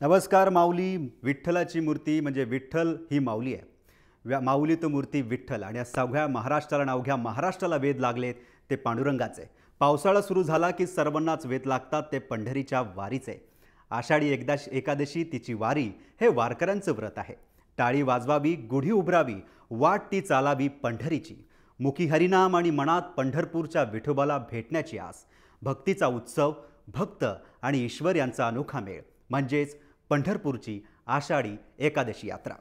नमस्कार माऊली. विठ्ठलाची मूर्ती म्हणजे विठ्ठल ही माऊली आहे. माऊली तो मूर्ती विठ्ठल आणि या सगळ्या महाराष्ट्राला अवघ्या महाराष्ट्राला वेध लागलेत ते पांडुरंगाचे. पावसाळा सुरू झाला की सर्वांनाच वेध लागतात ते पंढरीच्या वारीचे. आषाढी एकादशी तिची वारी हे वारकऱ्यांचं व्रत आहे. टाळी वाजवावी, गुढी उभारावी, वाट ती चालावी पंढरीची. मुखी हरिनाम आणि मनात पंढरपूरच्या विठोबाला भेटण्याची आस. भक्तीचा उत्सव, भक्त आणि ईश्वर यांचा अनोखा मेळ म्हणजेच पंढरपूरची आषाढी एकादशी यात्रा.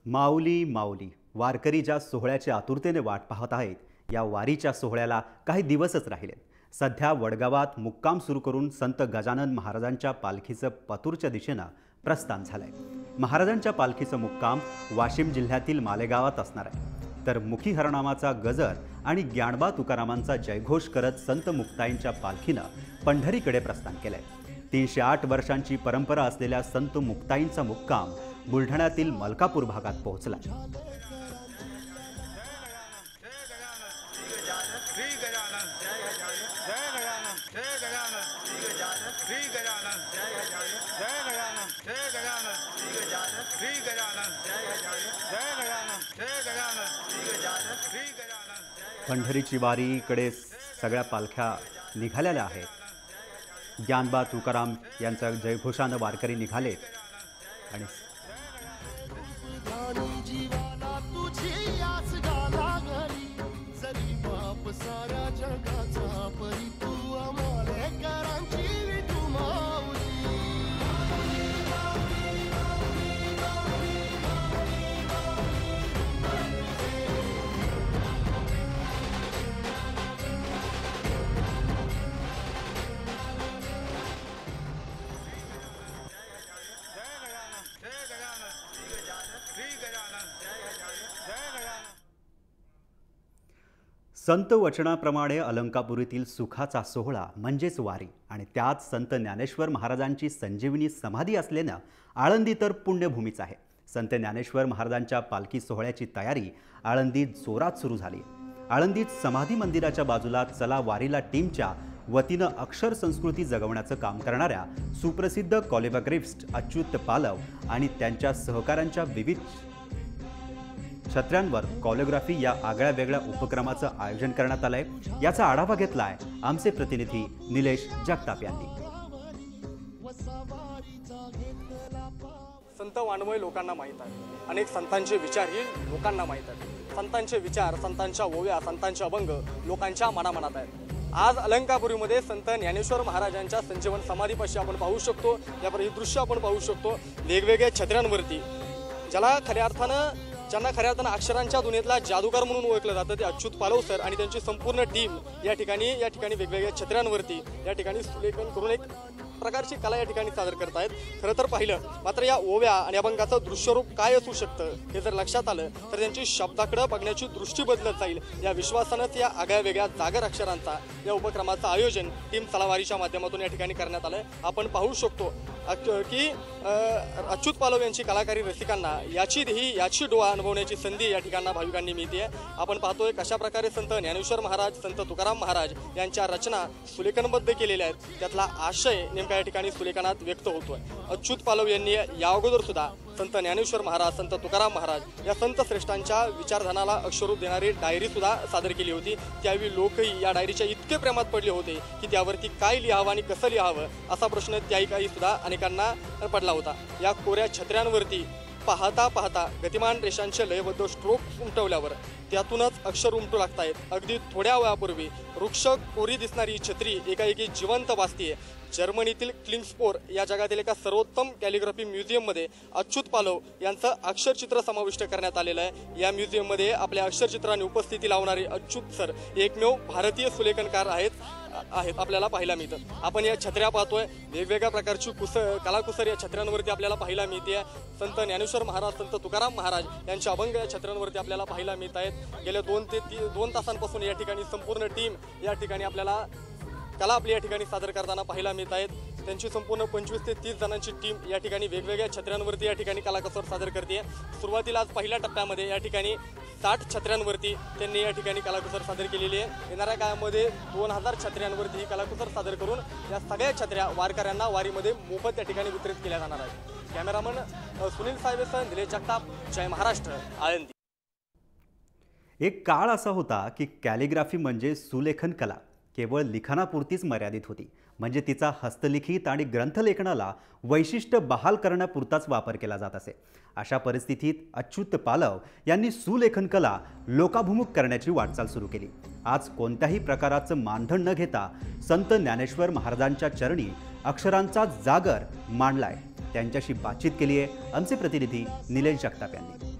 माऊली माऊली वारकरी ज्या सोहळ्याच्या आतुरतेने वाट पाहत आहेत, या वारीच्या सोहळ्याला काही दिवसच राहिलेत. सध्या वडगावात मुक्काम सुरू करून संत गजानन महाराजांच्या पालखीचं पतूरच्या दिशेनं प्रस्थान झालंय. महाराजांच्या पालखीचं मुक्काम वाशिम जिल्ह्यातील मालेगावात असणार आहे. तर मुखी हरनामाचा गजर आणि ज्ञानबा तुकारामांचा जयघोष करत संत मुक्ताईंच्या पालखीनं पंढरीकडे प्रस्थान केलंय. 308 वर्षांची परंपरा असलेल्या संत मुक्ताईंचा मुक्काम बुलढाण्यातील मलकापूर भागात पोहोचला. पंढरीची वारीकडे सगळ्या पालख्या निघालेल्या आहेत. ज्ञानबा तुकाराम यांच्या जयघोषानं वारकरी निघाले आणि संत वचनाप्रमाणे अलंकापुरीतील सुखाचा सोहळा म्हणजेच वारी आणि त्यात संत ज्ञानेश्वर महाराजांची संजीवनी समाधी असल्यानं आळंदी तर पुण्यभूमीच आहे. संत ज्ञानेश्वर महाराजांच्या पालखी सोहळ्याची तयारी आळंदीत जोरात सुरू झाली. आळंदीत समाधी मंदिराच्या बाजूला चला वारीला टीमच्या वतीनं अक्षर संस्कृती जगवण्याचं काम करणाऱ्या सुप्रसिद्ध कोरिओग्राफिस्ट अच्युत पालव आणि त्यांच्या सहकाऱ्यांच्या विविध छत्र्यांवर कोरिओग्राफी या आगळ्या वेगळ्या उपक्रमाचं आयोजन करण्यात आलंय. याचा आढावा घेतलाय आमचे प्रतिनिधी निलेश जगताप यांनी. संत वाङ्मय लोकांना माहीत आहे, अनेक संतांचे विचारही लोकांना माहीत आहेत. संतांचे विचार, संतांच्या ओव्या, संतांचे अभंग लोकांच्या मनामनात आहेत. आज अलंकापुरीमध्ये संत ज्ञानेश्वर महाराजांच्या संजीवन समाधीपाशी आपण पाहू शकतो. यावर ही दृश्य आपण पाहू शकतो. वेगवेगळ्या छत्र्यांवरती ज्यांना खऱ्या अर्थानं अक्षरांच्या दुनियेतला जादूगार म्हणून ओळखलं जातं ते अच्युत पालव सर आणि त्यांची संपूर्ण टीम या ठिकाणी वेगवेगळ्या छत्र्यांवरती या ठिकाणी सुलेखन करून एक प्रकारची कला या ठिकाणी सादर करतायत. खरं तर पाहिलं मात्र या ओव्या आणि अभंगाचं दृश्यरूप काय असू शकतं हे जर लक्षात आलं तर त्यांची शब्दाकडे बघण्याची दृष्टी बदलत जाईल. या विश्वासानंच या आगळ्या वेगळ्या जागर अक्षरांचा या उपक्रमाचं आयोजन टीम चलावारीच्या माध्यमातून या ठिकाणी करण्यात आलं. आपण पाहू शकतो की अच्युत पालव यांची कलाकारी रसिकांना याची डोळा अनुभवण्याची संधी या ठिकाणी भाविकांनी मिळते. आपण पाहतोय कशा प्रकारे संत ज्ञानेश्वर महाराज, संत तुकाराम महाराज यांच्या रचना सुलेखनबद्ध केलेल्या आहेत. त्यातला आशय नेमका या ठिकाणी सुलेखनात व्यक्त होतोय. अच्युत पालव यांनी या अगोदर सुद्धा संत ज्ञानेश्वर महाराज, संत तुकाराम महाराज या संत श्रेष्ठांच्या विचारधानाला अक्षरूप देणारी डायरी सुद्धा सादर केली होती. त्यावेळी लोकही या डायरीच्या इतके प्रेमात पडले होते की त्यावरती काय लिहावं आणि कसं लिहावं असा प्रश्न त्याही काही सुद्धा अनेकांना पडला होता. या कोऱ्या छत्र्यांवरती पाहता पाहता गतिमान रेषांचे लयबद्ध स्ट्रोक उमटवल्यावर त्यातूनच अक्षर उमटू लागतायत. अगदी थोड्या वेळापूर्वी वृक्ष कोरी दिसणारी छत्री एकाएकी जिवंत वाचतीये. जर्मनीतील क्लिंग्सपोर या जगातील एका सर्वोत्तम कॅलिग्राफी म्युझियममध्ये अच्युत पालव यांचं अक्षरचित्र समाविष्ट करण्यात आलेलं आहे। या म्युझियममध्ये आपल्या अक्षरचित्राने उपस्थिती लावणारे अच्युत सर एकमेव भारतीय सुलेखनकार आहेत आपल्याला पाहायला मिळतं। आपण या छत्र्या पाहतोय, वेगवेगळ्या प्रकारची कलाकुसर या छत्र्यांवरती आपल्याला पाहायला मिळते। संत ज्ञानेश्वर महाराज, संत तुकाराम महाराज यांचे अभंग या छत्र्यांवरती आपल्याला पाहायला मिळत आहेत। गेल्या 2 तासांपासून या ठिकाणी संपूर्ण टीम या ठिकाणी आपल्याला कला आपली या ठिकाणी सादर करताना पाहायला मिळत आहेत। त्यांची संपूर्ण 25 ते 30 जणांची टीम या ठिकाणी वेगवेगळ्या छत्र्यांवरती या ठिकाणी कलाकुसर सादर करते। सुरुवातीला आज पहिल्या टप्प्यामध्ये या ठिकाणी 60 छत्र्यांवरती त्यांनी या ठिकाणी कलाकुसर सादर केलेली आहे। येणाऱ्या काळामध्ये 2000 छत्र्यांवरती ही कलाकुसर सादर करून या सगळ्या छत्र्या वारकऱ्यांना वारीमध्ये मोफत या ठिकाणी वितरित केल्या जाणार आहेत। कॅमेरामन सुनील साहेबसह निलेश जगताप, जय महाराष्ट्र, आळंदी। एक काळ असा होता की कॅलिग्राफी म्हणजे सुलेखन कला केवळ लिखाणापुरतीच मर्यादित होती, म्हणजे तिचा हस्तलिखित आणि ग्रंथलेखनाला वैशिष्ट्य बहाल करण्यापुरताच वापर केला जात असे। अशा परिस्थितीत अच्युत पालव यांनी सुलेखन कला लोकाभिमुख करण्याची वाटचाल सुरू केली। आज कोणत्याही प्रकाराचं मानधन न घेता संत ज्ञानेश्वर महाराजांच्या चरणी अक्षरांचा जागर मांडलाय। त्यांच्याशी बातचीत केली आहे आमचे प्रतिनिधी निलेश जगताप यांनी।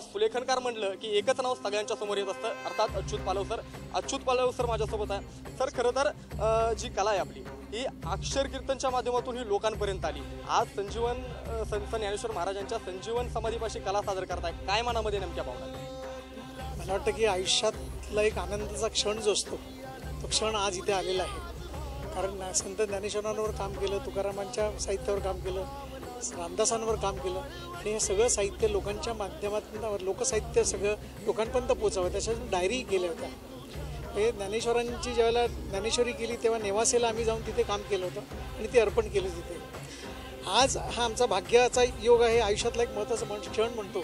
सुलेखनकार म्हणलं की एकच नाव सगळ्यांच्या समोर येत असतं, अर्थात अच्युत पालव सर। अच्युत पालव सर माझ्यासोबत आहे। सर, खरं तर जी कला आहे आपली ही अक्षर कीर्तनच्या माध्यमातून ही लोकांपर्यंत आली। आज संत ज्ञानेश्वर महाराजांच्या संजीवन समाधीपाशी कला सादर करताय, काय मनामध्ये नेमक्या भावना? मला वाटतं की आयुष्यातला एक आनंदाचा क्षण जो असतो तो क्षण आज इथे आलेला आहे। कारण संत ज्ञानेश्वरांवर काम केलं, तुकारामांच्या साहित्यावर काम केलं, रामदासांवर काम केलं आणि हे सगळं साहित्य लोकांच्या माध्यमातून लोकसाहित्य सगळं लोकांपर्यंत पोचावं त्याच्यातून डायरी केल्या होत्या। हे ज्ञानेश्वरांची ज्यावेळेला ज्ञानेश्वरी केली तेव्हा नेवासेला आम्ही जाऊन तिथे काम केलं होतं आणि ते अर्पण केलं तिथे। आज हा आमचा भाग्याचा योग आहे। आयुष्यातला एक महत्त्वाचा क्षण म्हणतो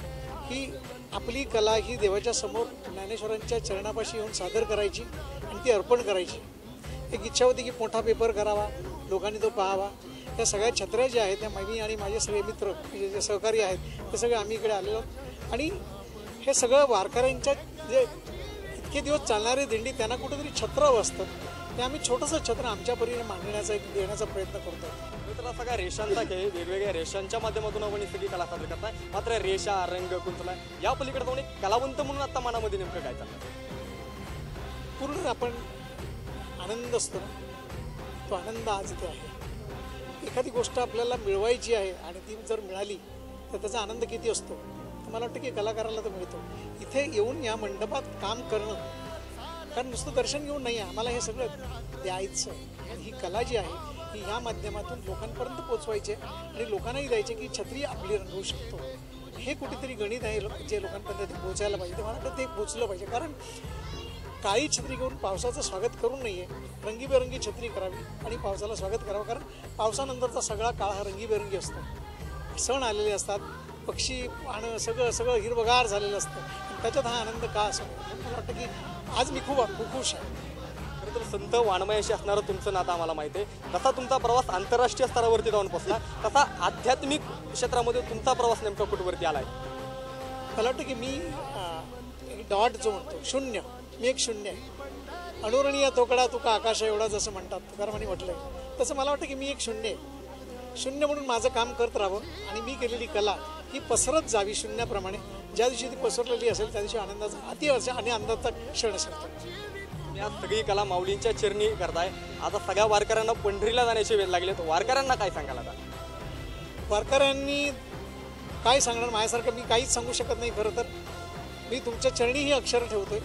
की आपली कला ही देवाच्या समोर ज्ञानेश्वरांच्या चरणापाशी येऊन सादर करायची आणि ती अर्पण करायची। एक इच्छा होती की मोठा पेपर करावा, लोकांनी तो पाहावा। त्या सगळ्या छत्र्या ज्या आहेत त्या मी आणि माझे सगळे मित्र जे सहकारी आहेत ते सगळे आम्ही इकडे आलेलो आणि हे सगळं वारकऱ्यांच्या जे इतके दिवस चालणारे दिंडी त्यांना कुठेतरी छत्र हवं असतं, ते आम्ही छोटंसं छत्र आमच्या परीने मांडण्याचा एक देण्याचा प्रयत्न करतो। मित्रांनो, सगळ्या रेषांचा खेळ, वेगवेगळ्या रेषांच्या माध्यमातून आपण ही सगळी कला सादर करताय। मात्र रेषा, रंग, कुंचला या पलीकडे जाऊन एक कलावंत म्हणून आता मनामध्ये नेमकं काय चाललं? पूर्ण आपण आनंद असतो ना, तो आनंद आज इथे आहे। एखादी गोष्ट आपल्याला मिळवायची आहे आणि ती जर मिळाली तर त्याचा आनंद किती असतो तर मला वाटतं की कलाकाराला तो मिळतो। इथे येऊन या मंडपात काम करणं, कारण नुसतं दर्शन घेऊन नाही आहे, आम्हाला हे सगळं द्यायचं आणि ही कला जी आहे ही ह्या माध्यमातून लोकांपर्यंत पोचवायची आणि लोकांनाही द्यायचे की छत्री आपली रंगवू शकतो। हे कुठेतरी गणित आहे जे लोकांपर्यंत ते पोचायला पाहिजे। मला वाटतं ते पोचलं पाहिजे, कारण काळी छत्री घेऊन पावसाचं स्वागत करून नाही आहे, रंगीबेरंगी छत्री करावी आणि पावसाला स्वागत करावं। कारण पावसानंतरचा सगळा काळ हा रंगीबेरंगी असतो। सण आलेले असतात, पक्षी पाहणं सगळं हिरवगार झालेलं असतं आणि त्याच्यात हा आनंद का असतो। मला वाटतं की आज मी खूप खुश आहे। खरं तर संत वाङ्मयाशी असणारं तुमचं नातं आम्हाला माहिती आहे। तसा तुमचा प्रवास आंतरराष्ट्रीय स्तरावरती जाऊन पोचला, तसा आध्यात्मिक क्षेत्रामध्ये तुमचा प्रवास नेमका कुठवरती आला आहे? मला वाटतं की मी एक डॉट जो म्हणतो शून्य, मी एक शून्य आहे। अणुरणीय तोकडा तुका आकाश एवढा जसं म्हणतात तुकारामांनी म्हटलंय, तसं मला वाटतं की मी एक शून्य आहे। शून्य म्हणून माझं काम करत राहावं आणि मी केलेली कला ही पसरत जावी शून्याप्रमाणे। ज्या दिवशी ती पसरलेली असेल त्या दिवशी आनंदाचा अति आणि आनंदाचा क्षण असेल। आज सगळी कला माऊलींच्या चरणी करताय। आता सगळ्या वारकऱ्यांना पंढरीला जाण्याचे वेळ लागलेत, वारकऱ्यांना काय सांगाल? आता वारकऱ्यांनी काय सांगणार, माझ्यासारखं मी काहीच सांगू शकत नाही। खरं तर मी तुमच्या चरणी ही अक्षर ठेवतोय,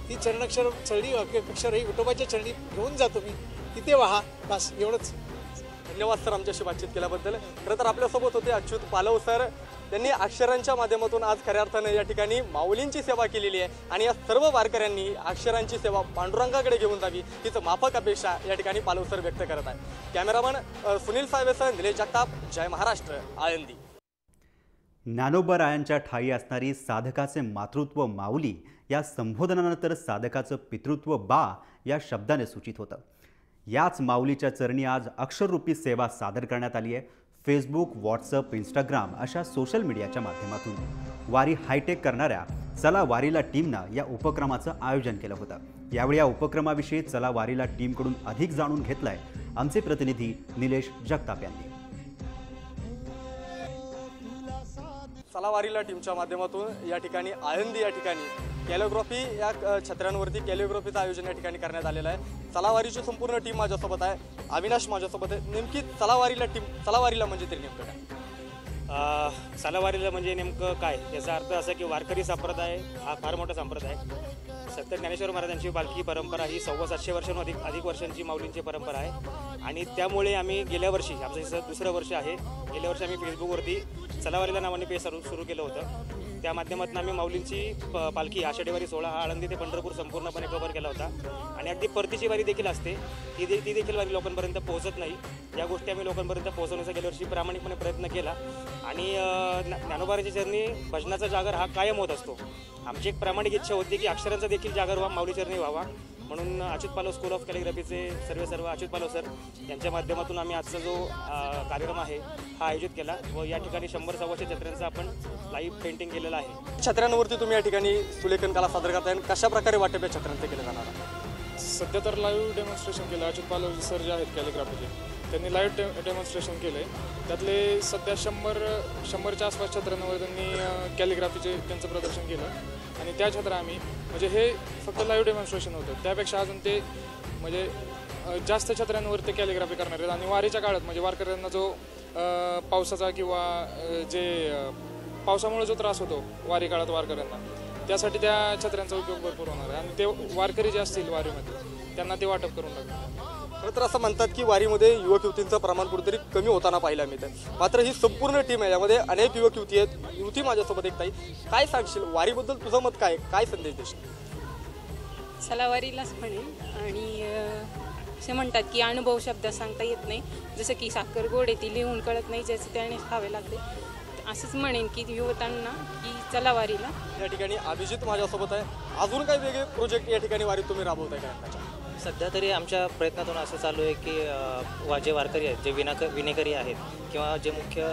ती चरणी अक्षर ही विठोबाच्या चरणी घेऊन जातो मी, तिथे वाहा, बस एवढंच। धन्यवाद सर आमच्याशी बातचीत केल्याबद्दल। खरं तर आपल्यासोबत होते अच्युत पालव सर। त्यांनी अक्षरांच्या माध्यमातून आज खऱ्या अर्थानं या ठिकाणी माऊलींची सेवा केलेली आहे आणि या सर्व वारकऱ्यांनी अक्षरांची सेवा पांडुरंगाकडे घेऊन जावी हीच माफक अपेक्षा या ठिकाणी पालव सर व्यक्त करत आहे। कॅमेरामन सुनील साहेबसह निलेश जगताप, जय महाराष्ट्र, आळंदी। ज्ञानोबरायांच्या ठाई असणारी साधकाचे मातृत्व माऊली या संबोधनानंतर साधकाचं पितृत्व बा या शब्दाने सूचित होतं। याच माऊलीच्या चरणी आज अक्षररूपी सेवा सादर करण्यात आली आहे। फेसबुक, व्हॉट्सअप, इंस्टाग्राम अशा सोशल मीडियाच्या माध्यमातून वारी हायटेक करणाऱ्या चला वारीला टीमनं या उपक्रमाचं आयोजन केलं होतं। यावेळी या उपक्रमाविषयी चला वारीला टीमकडून अधिक जाणून घेतलंय आमचे प्रतिनिधी निलेश जगताप यांनी. चला वारीला टीमच्या माध्यमातून या ठिकाणी आळंदी या ठिकाणी कॅलिग्राफी या छत्र्यांवरती कॅलिग्राफीचं आयोजन या ठिकाणी करण्यात आलेलं आहे. चलावारीची संपूर्ण टीम माझ्यासोबत आहे. अविनाश माझ्यासोबत आहे. नेमकी चलावारीला म्हणजे तरी नेमकं काय? चलावारीला म्हणजे नेमकं काय, याचा अर्थ असा की वारकरी संप्रदाय हा फार मोठा संप्रदाय. संत ज्ञानेश्वर महाराजांची पालखी परंपरा ही 750 वर्षांहून अधिक वर्षांची माऊलींची परंपरा आहे. आणि त्यामुळे आम्ही गेल्या वर्षी, आमचं दुसरं वर्ष आहे, गेल्या वर्षी आम्ही फेसबुकवरती चलावारीला नावाने पेज सुरू केलं होतं. त्या माध्यमातून आम्ही माऊलींची पालखी आषाढी वारी 16 हा आळंदी ते पंढरपूर संपूर्णपणे कव्हर केला होता. आणि अगदी परतीची वारी देखील असते, ती देखील वारी लोकांपर्यंत पोहोचत नाही. या गोष्टी आम्ही लोकांपर्यंत पोहोचवण्याचा गेल्या वर्षी प्रामाणिकपणे प्रयत्न केला. आणि ज्ञानोबाराच्या चरणी भजनाचा जागर हा कायम होत असतो. आमची एक प्रामाणिक इच्छा होती की अक्षरांचा देखील जागर माऊली चरणी व्हावा. म्हणून अच्युत पालव स्कूल ऑफ कॅलिग्राफीचे सर्व अच्युत पालव सर यांच्या माध्यमातून आम्ही आजचा जो कार्यक्रम आहे हा आयोजित केला व या ठिकाणी 100-125 छत्र्यांचं आपण लाईव्ह पेंटिंग केलेलं आहे. छत्र्यांवरती तुम्ही या ठिकाणी सुलेखन कला सादर करताय आणि कशा प्रकारे वाटप या छत्र्यांचं केलं जाणार आहे? सध्या तर लाईव्ह डेमॉन्स्ट्रेशन केलं. अच्युत पालव सर जे आहेत कॅलिग्राफीचे, त्यांनी लाईव्ह डेमॉन्स्ट्रेशन केलं आहे. त्यातले सध्या 100च्या आसपास छत्र्यांवर त्यांनी कॅलिग्राफीचे त्यांचं प्रदर्शन केलं. आणि त्या छत्र आम्ही म्हणजे हे फक्त लाईव्ह डेमॉन्स्ट्रेशन होतं, त्यापेक्षा अजून ते म्हणजे जास्त छत्र्यांवर ते कॅलिग्राफी करणार आहेत. आणि वारीच्या काळात म्हणजे वारकऱ्यांना जो पावसाचा किंवा जे पावसामुळे जो त्रास होतो वारी काळात वारकऱ्यांना, त्यासाठी त्या छत्र्यांचा उपयोग भरपूर होणार आहे. आणि ते वारकरी जे असतील वारीमध्ये त्यांना ते वाटप करून टाकतात. खरं तर असं म्हणतात की वारीमध्ये युवक युवतींचं प्रमाण कुठेतरी कमी होताना पाहायला मिळतं. मात्र ही संपूर्ण टीम आहे, यामध्ये अनेक युवक युवती आहेत. युवती माझ्यासोबत एक ताई, काय सांगशील वारीबद्दल, तुझं मत काय संदेश देशील? चलावारीलाच म्हणेन. आणि असे म्हणतात की अनुभव शब्द सांगता येत नाही, जसं की साखर गोड आहे ती लिहून कळत नाही, ज्याचे त्याने खावे लागते. असंच म्हणेन की युवकांना की चलावारीला. या ठिकाणी अभिजित माझ्यासोबत आहे. अजून काही वेगळे प्रोजेक्ट या ठिकाणी वारीत तुम्ही राबवताय का? सध्या तरी आमच्या प्रयत्नातून असं चालू आहे की जे वारकरी आहेत, जे विनेकरी आहेत किंवा जे मुख्य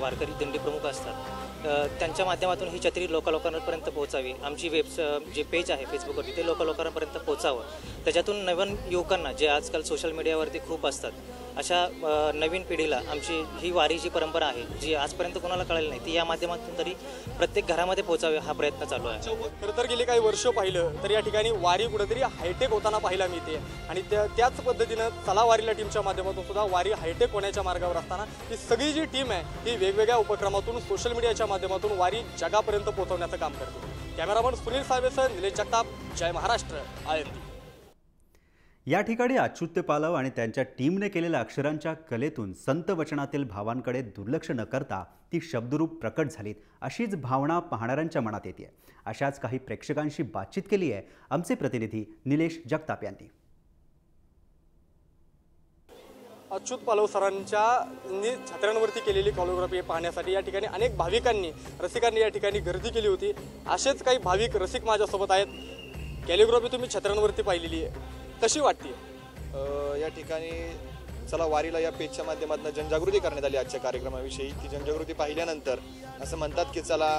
वारकरी दिंडी प्रमुख असतात, त्यांच्या माध्यमातून ही छत्री लोकांपर्यंत पोहोचावी. आमची जे पेज आहे फेसबुकवरती ते लोकांपर्यंत पोहोचावं. त्याच्यातून नवीन युवकांना, जे आजकाल सोशल मीडियावरती खूप असतात, अशा नवीन पिढीला आमची ही वारी जी परंपरा आहे, जी आजपर्यंत कोणाला कळली नाही, ती या माध्यमातून तरी प्रत्येक घरामध्ये पोहोचावे हा प्रयत्न चालू आहे. खरं तर गेली काही वर्ष पाहिलं तर या ठिकाणी वारी कुठेतरी हायटेक होताना पाहायला मिळते. आणि त्याच पद्धतीनं चला वारीला टीमच्या माध्यमातून सुद्धा वारी हायटेक होण्याच्या मार्गावर असताना ही सगळी जी टीम आहे ही वेगवेगळ्या उपक्रमातून सोशल मीडियाच्या माध्यमातून वारी जगापर्यंत पोहोचवण्याचं काम करते. कॅमेरामन सुनील साहेबसह निलेश जगताप, जय महाराष्ट्र, आळंदी. या ठिकाणी अच्युत पालव आणि त्यांच्या टीमने केलेल्या अक्षरांच्या कलेतून संत वचनातील भावांकडे दुर्लक्ष न करता ती शब्दरूप प्रकट झालीत, अशीच भावना पाहणाऱ्यांच्या मनात येते. अशाच काही प्रेक्षकांशी बातचीत केली आहे आमचे प्रतिनिधी निलेश जगताप यांनी. अच्युत पालव सरांच्या छत्र्यांवरती केलेली कॉलिग्राफी पाहण्यासाठी या ठिकाणी अनेक भाविकांनी, रसिकांनी या ठिकाणी गर्दी केली होती. असेच काही भाविक रसिक माझ्यासोबत आहेत. कॅलिग्राफी तुम्ही छत्र्यांवरती पाहिलेली आहे, कशी वाटते? या ठिकाणी चला वारीला या पेजच्या माध्यमातून जनजागृती करण्यात आली आजच्या कार्यक्रमाविषयी. ती जनजागृती पाहिल्यानंतर असं म्हणतात की चला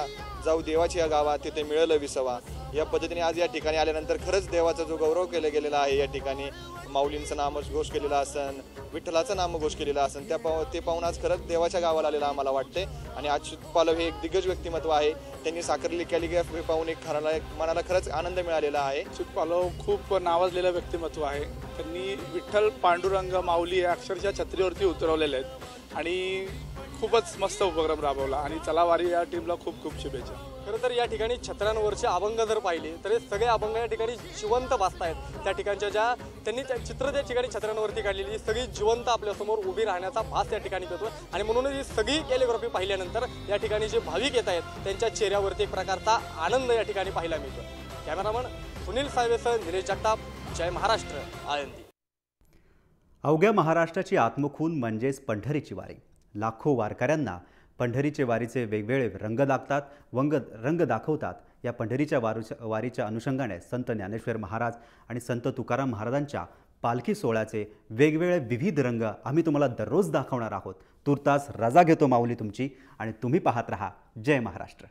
जाऊ देवाची या गावात, तिथे मिळेल विसवा. या पद्धतीने आज या ठिकाणी आल्यानंतर खरंच देवाचा जो गौरव केला गेलेला आहे, या ठिकाणी माऊलींचं नामघोष केलेला असन, विठ्ठलाचं नामघोष केलेला असन, ते पाहून आज खरंच देवाच्या गावाला आलेला आम्हाला वाटते. आणि अच्युत पालव हे एक दिग्गज व्यक्तिमत्व आहे. त्यांनी साकारलेली कॅलिग्राफी पाहून मनाला खरंच आनंद मिळालेला आहे. अच्युत पालव खूप नावाजलेलं व्यक्तिमत्व आहे. त्यांनी विठ्ठल, पांडुरंग, माऊली या अक्षरशः छत्रीवरती उतरवलेले आहेत आणि खूपच मस्त उपक्रम राबवला. आणि चला वारी या टीमला खूप खूप शुभेच्छा. खरं तर या ठिकाणी छत्र्यांवरचे अभंग जर पाहिले तर हे सगळे अभंग या ठिकाणी जिवंत भासतायत. त्या ठिकाणच्या त्यांनी चित्र त्या ठिकाणी छत्र्यांवरती काढलेली सगळी जिवंत आपल्यासमोर उभी राहण्याचा भास या ठिकाणी येतो. आणि म्हणूनच ही सगळी कॅलिग्राफी पाहिल्यानंतर या ठिकाणी जे भाविक येत आहेत त्यांच्या चेहऱ्यावरती एक प्रकारचा आनंद या ठिकाणी पाहायला मिळतो. कॅमेरामन सुनील साहेबसह निलेश जगताप, जय महाराष्ट्र, आळंदी. अवघ्या महाराष्ट्राची आत्मखून म्हणजेच पंढरीची वारी. लाखो वारकऱ्यांना पंढरीचे वारीचे वेगवेगळे रंग दाखवतात. या पंढरीच्या वारीच्या अनुषंगाने संत ज्ञानेश्वर महाराज आणि संत तुकाराम महाराजांच्या पालखी सोहळ्याचे वेगवेगळे विविध रंग आम्ही तुम्हाला दररोज दाखवणार आहोत. तुर्तास रजा घेतो माऊली तुमची आणि तुम्ही पाहत रहा जय महाराष्ट्र.